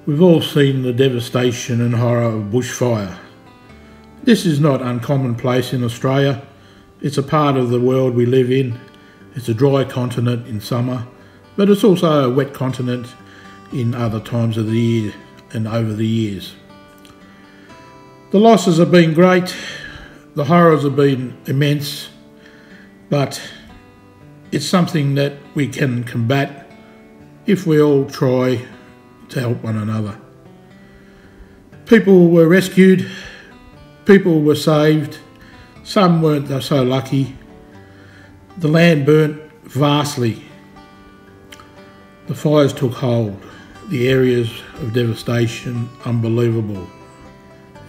We've all seen the devastation and horror of bushfire. This is not uncommonplace in Australia. It's a part of the world we live in. It's a dry continent in summer, but it's also a wet continent in other times of the year and over the years. The losses have been great, the horrors have been immense, but it's something that we can combat if we all try to help one another. People were rescued, people were saved, some weren't so lucky. The land burnt vastly. The fires took hold, the areas of devastation unbelievable.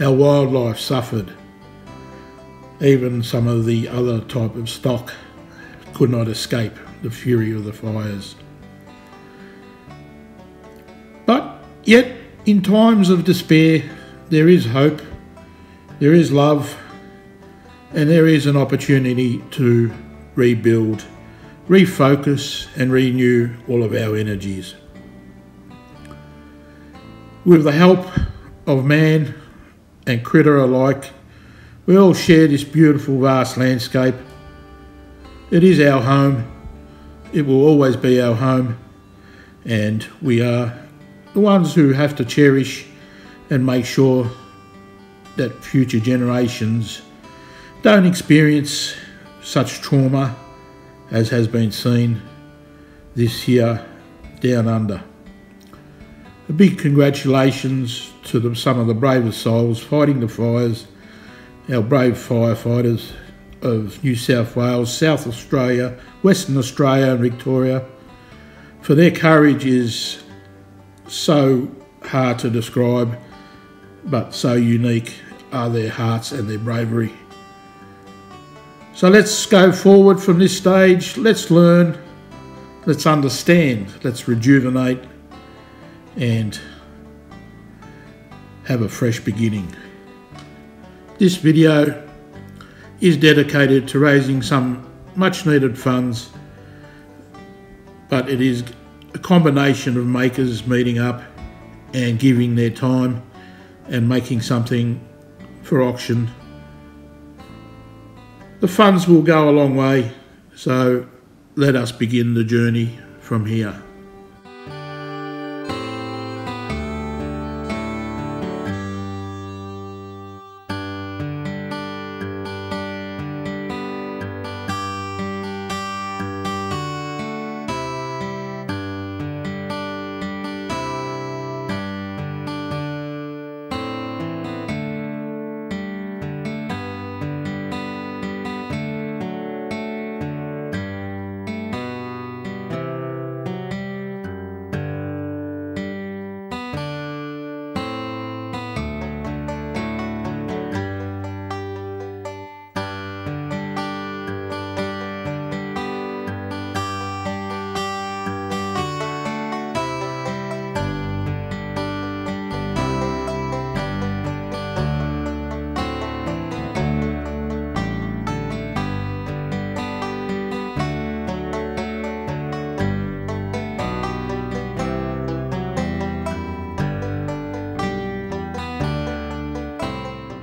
Our wildlife suffered. Even some of the other type of stock could not escape the fury of the fires. But yet, in times of despair, there is hope, there is love, and there is an opportunity to rebuild, refocus and renew all of our energies. With the help of man and critter alike, we all share this beautiful vast landscape. It is our home, it will always be our home, and we are the ones who have to cherish and make sure that future generations don't experience such trauma as has been seen this year down under. A big congratulations to some of the bravest souls fighting the fires, our brave firefighters of New South Wales, South Australia, Western Australia and Victoria. For their courage is so hard to describe, but so unique are their hearts and their bravery. So let's go forward from this stage, let's learn, let's understand, let's rejuvenate and have a fresh beginning. This video is dedicated to raising some much needed funds, but it is a combination of makers meeting up and giving their time and making something for auction. The funds will go a long way, so let us begin the journey from here.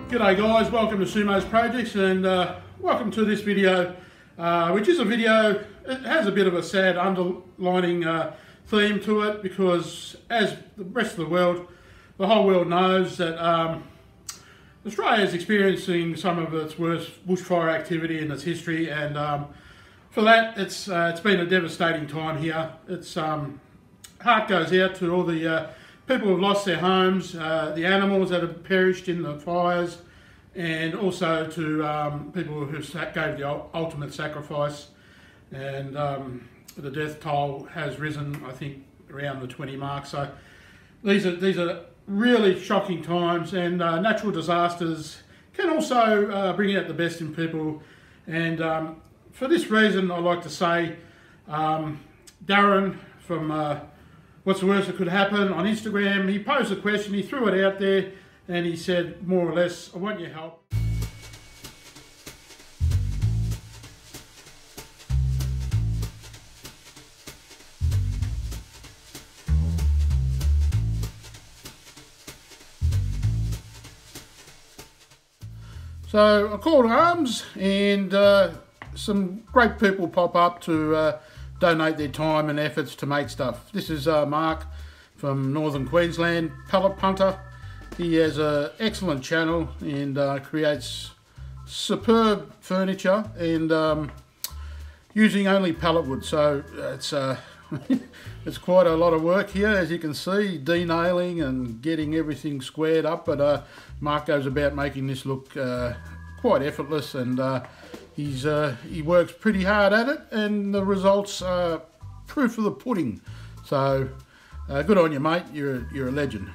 G'day guys, welcome to Sumo's Projects and welcome to this video, which is a video, it has a bit of a sad underlining theme to it, because as the rest of the world, the whole world knows that Australia is experiencing some of its worst bushfire activity in its history, and for that it's been a devastating time here. It's heart goes out to all the people who have lost their homes, the animals that have perished in the fires, and also to people who gave the ultimate sacrifice. And the death toll has risen, I think, around the 20 mark. So these are really shocking times, and natural disasters can also bring out the best in people. And for this reason, I'd like to say Darren from What's the Worst That Could Happen on Instagram, he posed a question, he threw it out there, and he said more or less, I want your help. So I call to arms, and some great people pop up to donate their time and efforts to make stuff. This is Mark from Northern Queensland, Pallet Punter. He has an excellent channel and creates superb furniture and using only pallet wood. So it's it's quite a lot of work here, as you can see, denailing and getting everything squared up. But Mark goes about making this look quite effortless, and he works pretty hard at it, and the results are proof of the pudding. So good on you, mate. You're a legend.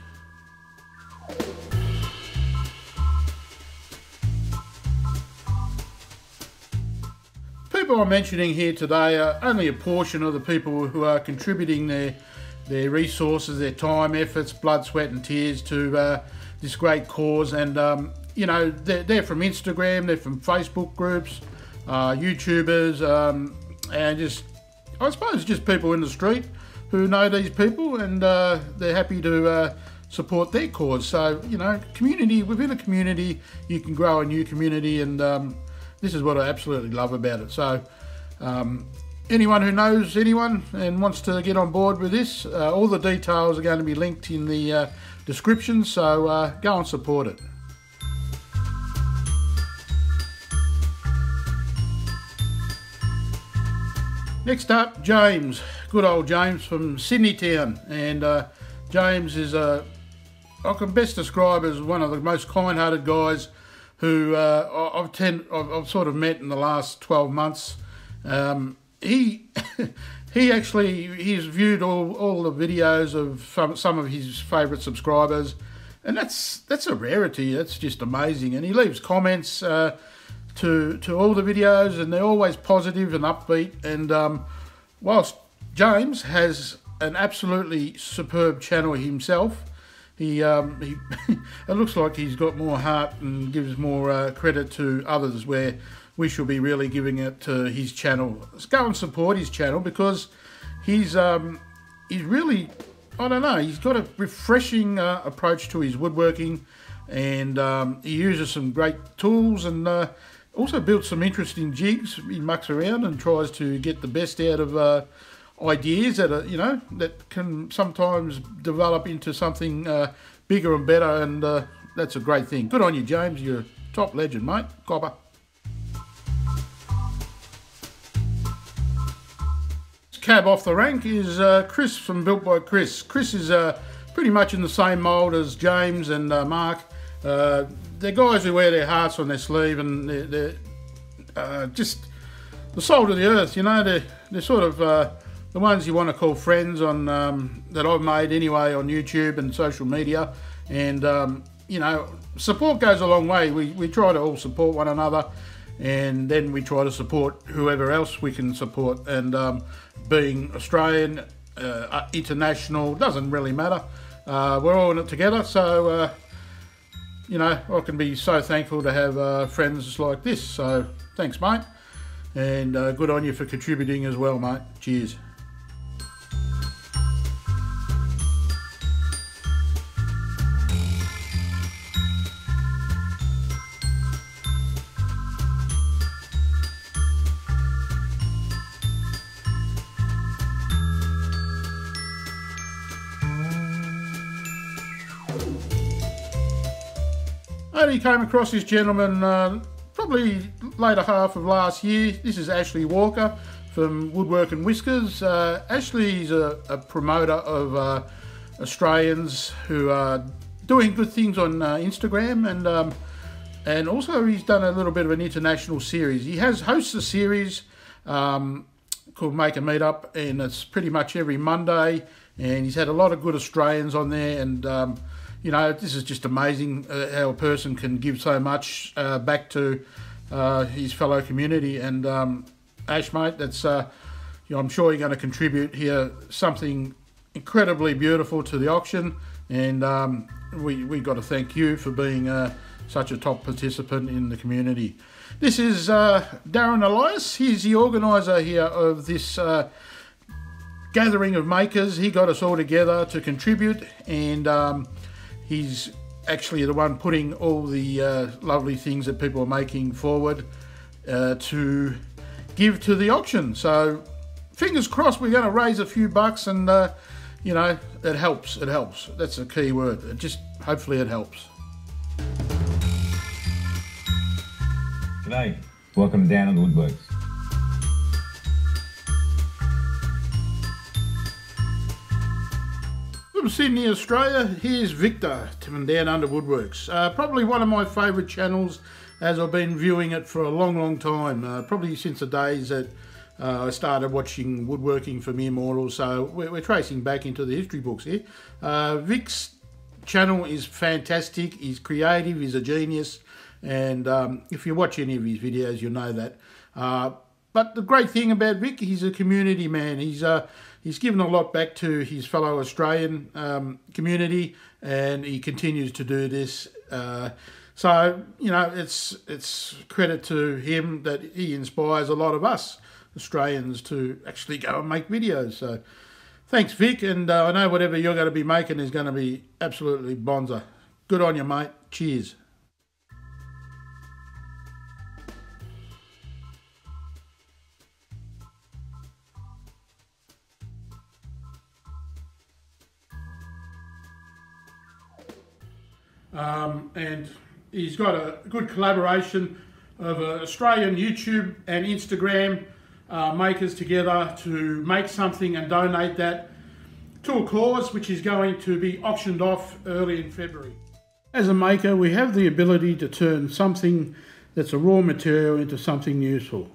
People I'm mentioning here today are only a portion of the people who are contributing their resources, their time, efforts, blood, sweat and tears to this great cause. And you know, they're from Instagram, they're from Facebook groups, YouTubers, and just, I suppose, just people in the street who know these people, and they're happy to support their cause. So, you know, community within a community, you can grow a new community, and this is what I absolutely love about it. So anyone who knows anyone and wants to get on board with this, all the details are going to be linked in the description, so go and support it. Next up, James, good old James from Sydney town, and James is I can best describe as one of the most kind-hearted guys who I've sort of met in the last 12 months. He's viewed all the videos of some of his favourite subscribers, and that's a rarity. That's just amazing. And he leaves comments to all the videos, and they're always positive and upbeat. And whilst James has an absolutely superb channel himself, he it looks like he's got more heart and gives more credit to others, where we should be really giving it to his channel. Let's go and support his channel, because he's really, I don't know, he's got a refreshing approach to his woodworking, and he uses some great tools, and also built some interesting jigs. He mucks around and tries to get the best out of ideas that are, you know, that can sometimes develop into something bigger and better, and that's a great thing. Good on you, James. You're a top legend, mate. Copper. Cab off the rank is Chris from Built by Chris. Chris is pretty much in the same mould as James and Mark. They're guys who wear their hearts on their sleeve, and they're just the salt of the earth, you know. They're sort of the ones you want to call friends on that I've made anyway on YouTube and social media. And you know, support goes a long way. We try to all support one another, and then we try to support whoever else we can support. And being Australian, international, doesn't really matter. We're all in it together. So you know, I can be so thankful to have friends like this. So thanks, mate, and good on you for contributing as well, mate. Cheers. I only came across this gentleman probably later half of last year. This is Ashley Walker from Woodwork and Whiskers. Ashley's a promoter of Australians who are doing good things on Instagram, and also he's done a little bit of an international series. He hosts a series called Make a Meetup, and it's pretty much every Monday, and he's had a lot of good Australians on there. And you know, this is just amazing how a person can give so much back to his fellow community. And Ash, mate, that's you know, I'm sure you're going to contribute here something incredibly beautiful to the auction, and we got to thank you for being such a top participant in the community. This is Darren Illias. He's the organiser here of this gathering of makers. He got us all together to contribute, and he's actually the one putting all the lovely things that people are making forward to give to the auction. So fingers crossed we're going to raise a few bucks, and you know, it helps. It helps. That's a key word. It just, hopefully it helps. G'day, welcome to Downunder Woodworks. From Sydney, Australia, here's Victor from Downunder Woodworks. Probably one of my favourite channels, as I've been viewing it for a long time, probably since the days that I started watching woodworking for mere mortals, so we're tracing back into the history books here. Vic's channel is fantastic, he's creative, he's a genius, and if you watch any of his videos you'll know that. But the great thing about Vic, he's a community man. He's given a lot back to his fellow Australian community, and he continues to do this. So, you know, it's credit to him that he inspires a lot of us Australians to actually go and make videos. So thanks, Vic, and I know whatever you're going to be making is going to be absolutely bonza. Good on you, mate. Cheers. And he's got a good collaboration of Australian YouTube and Instagram makers together to make something and donate that to a cause which is going to be auctioned off early in February. As a maker, we have the ability to turn something that's a raw material into something useful.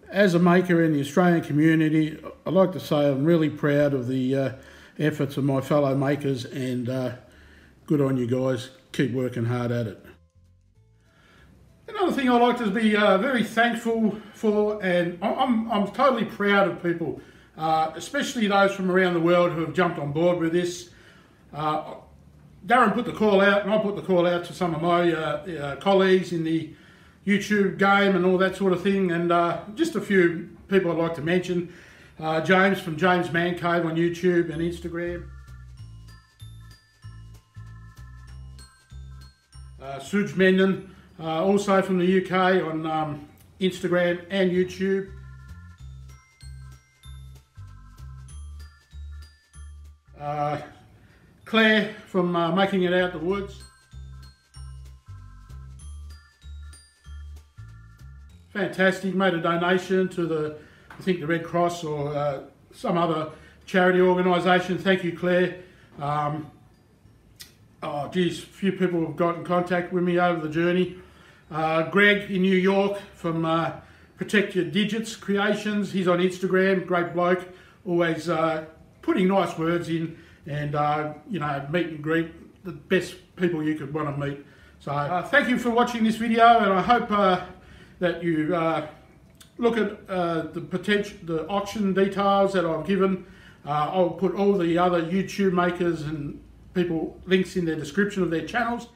As a maker in the Australian community, I like to say I'm really proud of the efforts of my fellow makers, and good on you guys. Keep working hard at it. Another thing I like to be very thankful for, and I'm totally proud of people, especially those from around the world who have jumped on board with this. Darren put the call out, and I put the call out to some of my colleagues in the YouTube game and all that sort of thing, and just a few people I'd like to mention. James from James Mancave on YouTube and Instagram. Suj Menon, also from the UK on Instagram and YouTube. Claire from Making It Out the Woods. Fantastic, made a donation to the, I think the Red Cross or some other charity organisation. Thank you, Claire. Oh geez, a few people have got in contact with me over the journey. Greg in New York from Protect Your Digits Creations, he's on Instagram, great bloke, always putting nice words in, and you know, meet and greet, the best people you could want to meet. So thank you for watching this video, and I hope that you look at the auction details that I've given. I'll put all the other YouTube makers and people links in their description of their channels.